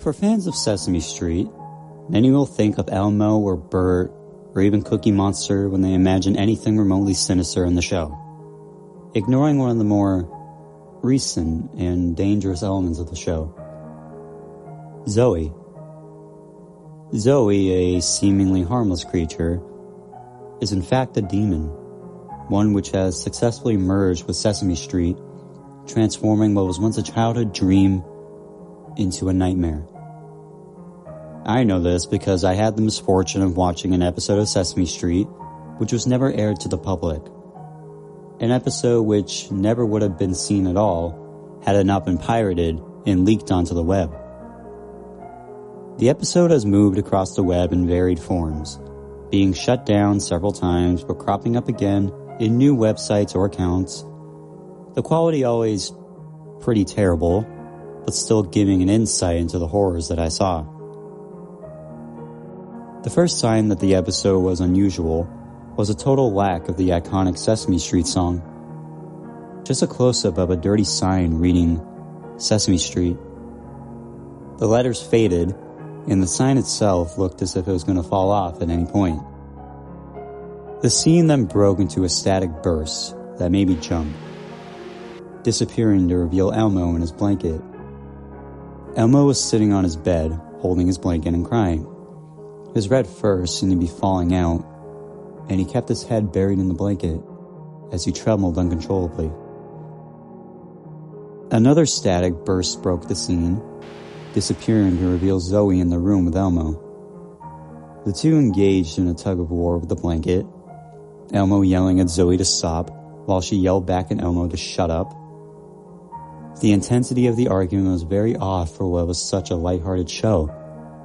For fans of Sesame Street, many will think of Elmo or Bert or even Cookie Monster when they imagine anything remotely sinister in the show, ignoring one of the more recent and dangerous elements of the show. Zoe. Zoe, a seemingly harmless creature, is in fact a demon, one which has successfully merged with Sesame Street, transforming what was once a childhood dream into a nightmare. I know this because I had the misfortune of watching an episode of Sesame Street which was never aired to the public. An episode which never would have been seen at all had it not been pirated and leaked onto the web. The episode has moved across the web in varied forms, being shut down several times but cropping up again in new websites or accounts. The quality always pretty terrible, but still giving an insight into the horrors that I saw. The first sign that the episode was unusual was a total lack of the iconic Sesame Street song. Just a close-up of a dirty sign reading Sesame Street. The letters faded, and the sign itself looked as if it was going to fall off at any point. The scene then broke into a static burst that made me jump, disappearing to reveal Elmo in his blanket. Elmo was sitting on his bed, holding his blanket and crying. His red fur seemed to be falling out, and he kept his head buried in the blanket as he trembled uncontrollably. Another static burst broke the scene, disappearing to reveal Zoe in the room with Elmo. The two engaged in a tug-of-war with the blanket, Elmo yelling at Zoe to stop, while she yelled back at Elmo to shut up. The intensity of the argument was very off for what was such a lighthearted show,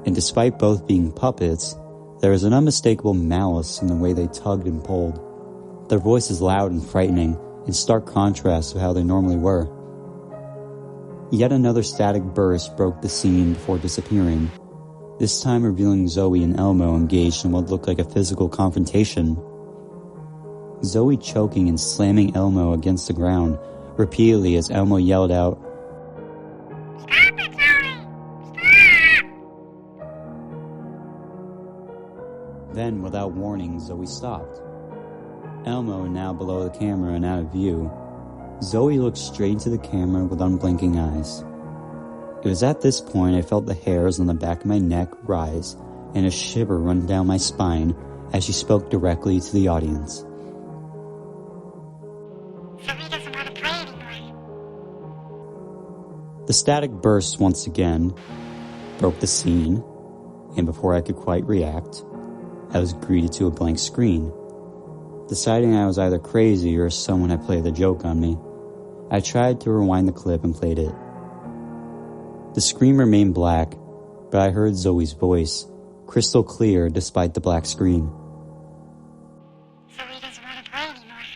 and despite both being puppets, there was an unmistakable malice in the way they tugged and pulled, their voices loud and frightening, in stark contrast to how they normally were. Yet another static burst broke the scene before disappearing, this time revealing Zoe and Elmo engaged in what looked like a physical confrontation. Zoe choking and slamming Elmo against the ground repeatedly as Elmo yelled out, "Stop it, Zoe! Stop!" Then, without warning, Zoe stopped. Elmo, now below the camera and out of view, Zoe looked straight into the camera with unblinking eyes. It was at this point I felt the hairs on the back of my neck rise and a shiver run down my spine as she spoke directly to the audience. Zoe doesn't want to play anymore. The static burst once again, broke the scene, and before I could quite react, I was greeted to a blank screen. Deciding I was either crazy or someone had played the joke on me, I tried to rewind the clip and played it. The screen remained black, but I heard Zoe's voice, crystal clear despite the black screen. Zoe doesn't want to play anymore.